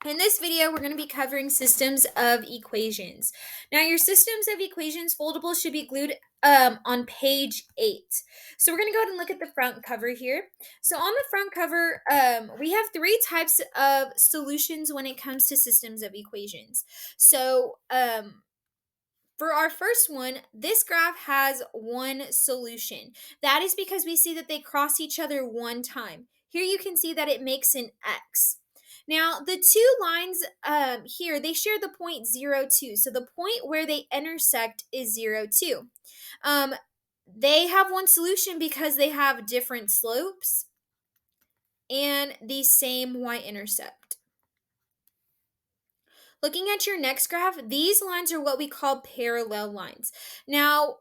In this video, we're going to be covering systems of equations. Now, your systems of equations foldable should be glued on page 8. So we're going to go ahead and look at the front cover here. So on the front cover, we have three types of solutions when it comes to systems of equations. So for our first one, this graph has one solution. That is because we see that they cross each other one time. Here you can see that it makes an X. Now, the two lines here, they share the point 0, 2. So the point where they intersect is 0, 2. They have one solution because they have different slopes and the same y-intercept. Looking at your next graph, these lines are what we call parallel lines. Now,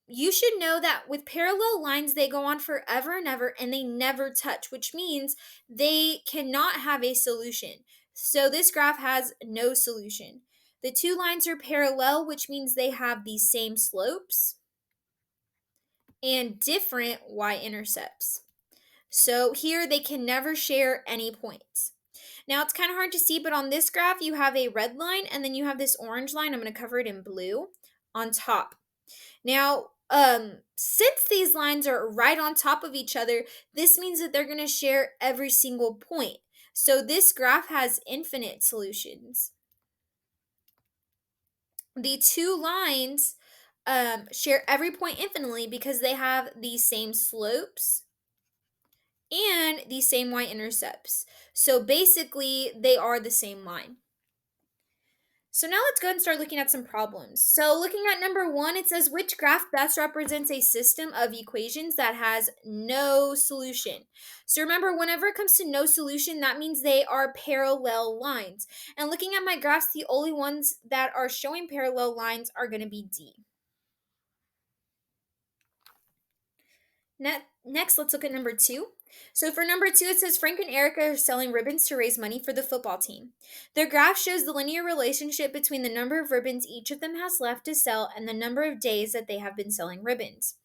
you should know that with parallel lines, they go on forever and ever and they never touch, which means they cannot have a solution. So this graph has no solution. The two lines are parallel, which means they have the same slopes and different y-intercepts. So here they can never share any points. Now it's kind of hard to see, but on this graph, you have a red line and then you have this orange line. I'm going to cover it in blue on top. Now, since these lines are right on top of each other, this means that they're going to share every single point. So this graph has infinite solutions. The two lines share every point infinitely because they have the same slopes and the same y-intercepts. So basically, they are the same line. So now let's go ahead and start looking at some problems. So looking at number 1, it says which graph best represents a system of equations that has no solution. So remember, whenever it comes to no solution, that means they are parallel lines. And looking at my graphs, the only ones that are showing parallel lines are going to be D. Next, let's look at number 2. So for number 2, it says Frank and Erica are selling ribbons to raise money for the football team. Their graph shows the linear relationship between the number of ribbons each of them has left to sell and the number of days that they have been selling ribbons.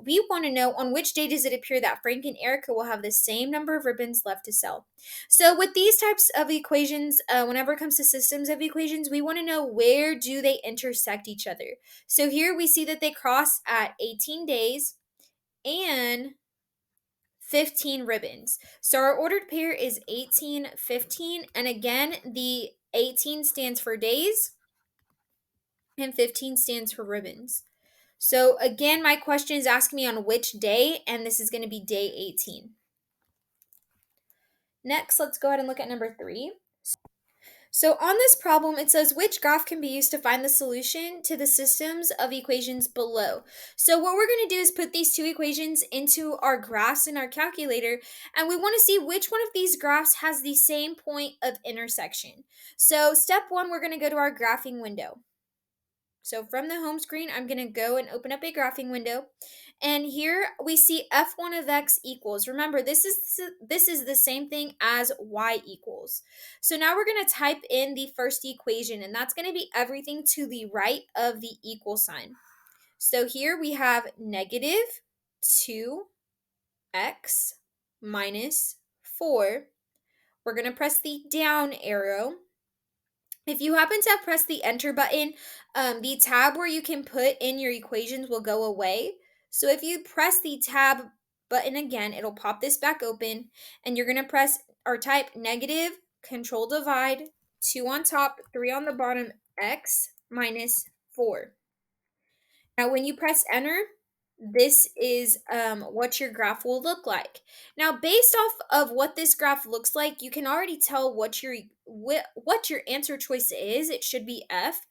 We want to know on which day does it appear that Frank and Erica will have the same number of ribbons left to sell. So with these types of equations, whenever it comes to systems of equations, we want to know where do they intersect each other. So here we see that they cross at 18 days and 15 ribbons. So our ordered pair is 18, 15. And again, the 18 stands for days and 15 stands for ribbons. So again, my question is asking me on which day, and this is going to be day 18. Next, let's go ahead and look at number 3. So on this problem, it says which graph can be used to find the solution to the systems of equations below. So what we're going to do is put these two equations into our graphs in our calculator, and we want to see which one of these graphs has the same point of intersection. So step 1, we're going to go to our graphing window. So from the home screen, I'm going to go and open up a graphing window. And here we see f1 of x equals. Remember, this is the same thing as y equals. So now we're going to type in the first equation, and that's going to be everything to the right of the equal sign. So here we have negative 2x minus 4. We're going to press the down arrow. If you happen to have pressed the enter button, the tab where you can put in your equations will go away. So if you press the tab button again, it'll pop this back open, and you're going to press or type negative, control divide, 2 on top, 3 on the bottom, x minus 4. Now when you press enter, this is what your graph will look like. Now, based off of what this graph looks like, you can already tell what your answer choice is. It should be F.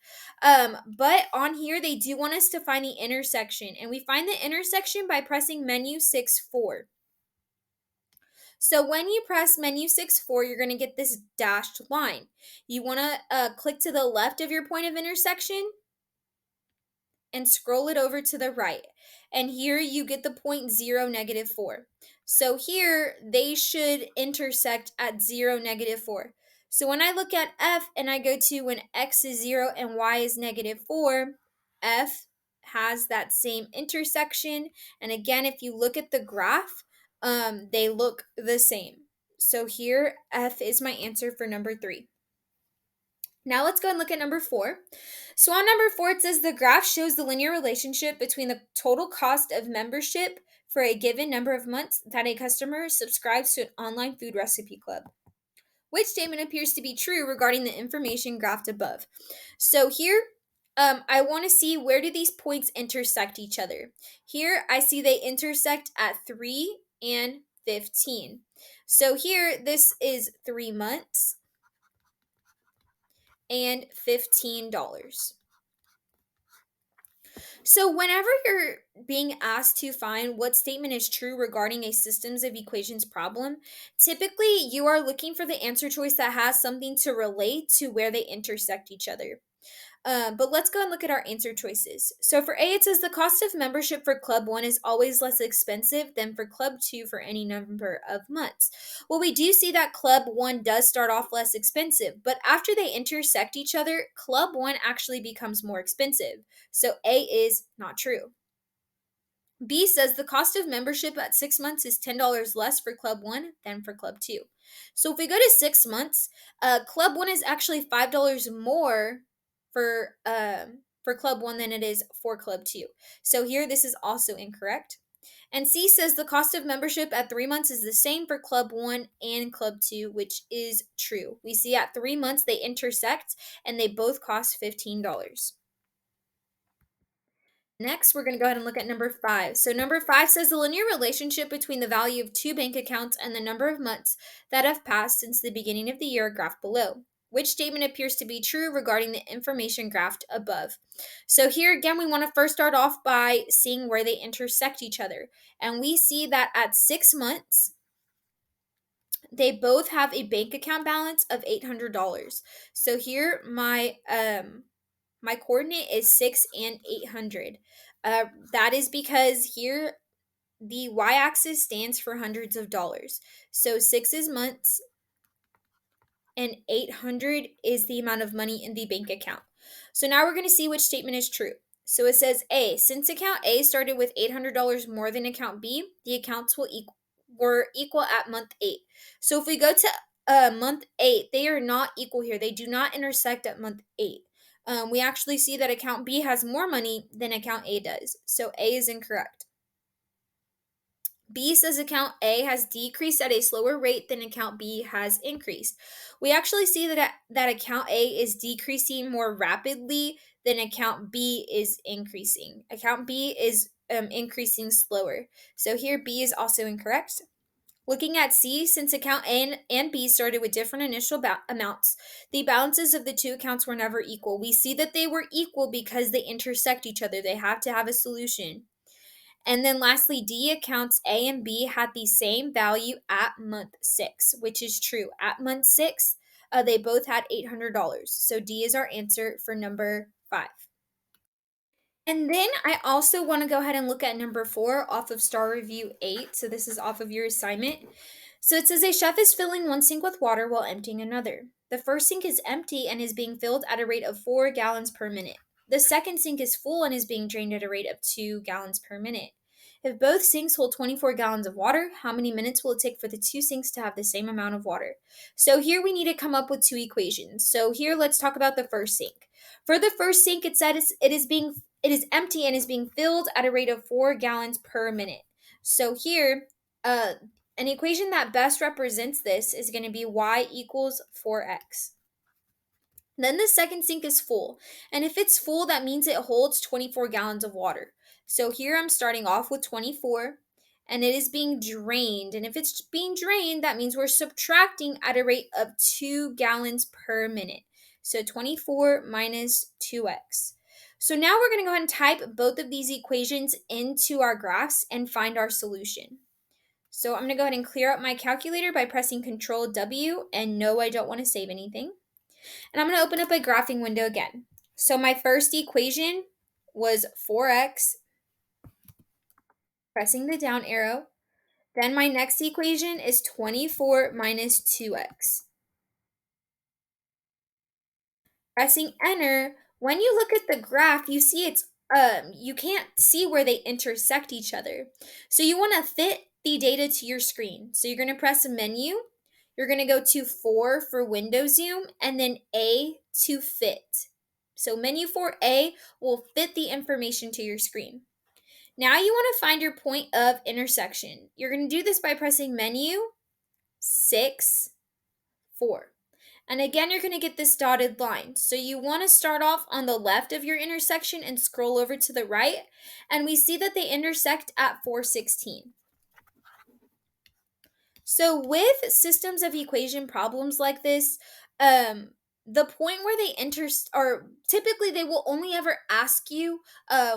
But on here, they do want us to find the intersection, and we find the intersection by pressing menu 6-4. So when you press menu 6-4, you're going to get this dashed line. You want to click to the left of your point of intersection and scroll it over to the right. And here you get the point 0, -4. So here they should intersect at 0, -4. So when I look at F and I go to when x is 0 and y is -4, F has that same intersection. And again, if you look at the graph, they look the same. So here, F is my answer for number 3. Now let's go and look at number 4. So on number 4, it says the graph shows the linear relationship between the total cost of membership for a given number of months that a customer subscribes to an online food recipe club. Which statement appears to be true regarding the information graphed above? So here, I want to see where do these points intersect each other. Here, I see they intersect at 3 and 15. So here, this is 3 months and $15. So, whenever you're being asked to find what statement is true regarding a systems of equations problem, typically you are looking for the answer choice that has something to relate to where they intersect each other. But let's go and look at our answer choices. So for A, it says the cost of membership for Club 1 is always less expensive than for Club 2 for any number of months. Well, we do see that Club 1 does start off less expensive, but after they intersect each other, Club 1 actually becomes more expensive. So A is not true. B says the cost of membership at 6 months is $10 less for Club 1 than for Club 2. So if we go to 6 months, Club 1 is actually $5 more for Club 1 than it is for Club 2. So here this is also incorrect. And C says the cost of membership at 3 months is the same for Club 1 and Club 2, which is true. We see at 3 months they intersect and they both cost $15. Next, we're going to go ahead and look at number 5. So, number 5 says the linear relationship between the value of 2 bank accounts and the number of months that have passed since the beginning of the year graphed below. Which statement appears to be true regarding the information graphed above? So, here again, we want to first start off by seeing where they intersect each other. And we see that at 6 months, they both have a bank account balance of $800. So, here, my coordinate is 6 and 800. That is because here the y-axis stands for hundreds of dollars. So 6 is months and 800 is the amount of money in the bank account. So now we're going to see which statement is true. So it says A, since account A started with $800 more than account B, the accounts were equal at month 8. So if we go to month 8, they are not equal here. They do not intersect at month 8. We actually see that account B has more money than account A does. So A is incorrect. B says account A has decreased at a slower rate than account B has increased. We actually see that account A is decreasing more rapidly than account B is increasing. Account B is increasing slower. So here B is also incorrect. Looking at C, since account A and B started with different initial amounts, the balances of the two accounts were never equal. We see that they were equal because they intersect each other. They have to have a solution. And then lastly, D, accounts A and B had the same value at month 6, which is true. At month 6, they both had $800. So D is our answer for number 5. And then I also want to go ahead and look at number 4 off of Star Review 8. So this is off of your assignment. So it says a chef is filling one sink with water while emptying another. The first sink is empty and is being filled at a rate of 4 gallons per minute. The second sink is full and is being drained at a rate of 2 gallons per minute. If both sinks hold 24 gallons of water, how many minutes will it take for the two sinks to have the same amount of water? So here we need to come up with two equations. So here let's talk about the first sink. For the first sink, it says it is empty and is being filled at a rate of 4 gallons per minute. So here, an equation that best represents this is going to be y equals 4x. Then the second sink is full. And if it's full, that means it holds 24 gallons of water. So here I'm starting off with 24 and it is being drained. And if it's being drained, that means we're subtracting at a rate of 2 gallons per minute. So 24 minus 2x. So now we're going to go ahead and type both of these equations into our graphs and find our solution. So I'm going to go ahead and clear up my calculator by pressing Control W, and no, I don't want to save anything. And I'm going to open up a graphing window again. So my first equation was 4x, pressing the down arrow. Then my next equation is 24 minus 2x. Pressing enter, when you look at the graph, you see you can't see where they intersect each other. So you want to fit the data to your screen. So you're going to press menu, You're going to go to 4 for window zoom and then A to fit. So menu for A will fit the information to your screen. Now you want to find your point of intersection. You're going to do this by pressing menu, 6, 4. And again, you're going to get this dotted line. So you want to start off on the left of your intersection and scroll over to the right. And we see that they intersect at 416. So with systems of equation problems like this, the point where they or typically they will only ever ask you,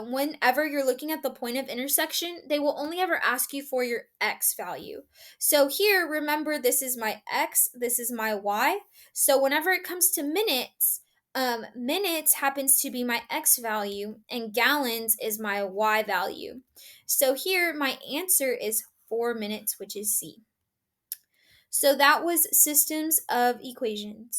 whenever you're looking at the point of intersection, they will only ever ask you for your x value. So here, remember, this is my x, this is my y. So whenever it comes to minutes, minutes happens to be my x value and gallons is my y value. So here, my answer is 4 minutes, which is C. So that was systems of equations.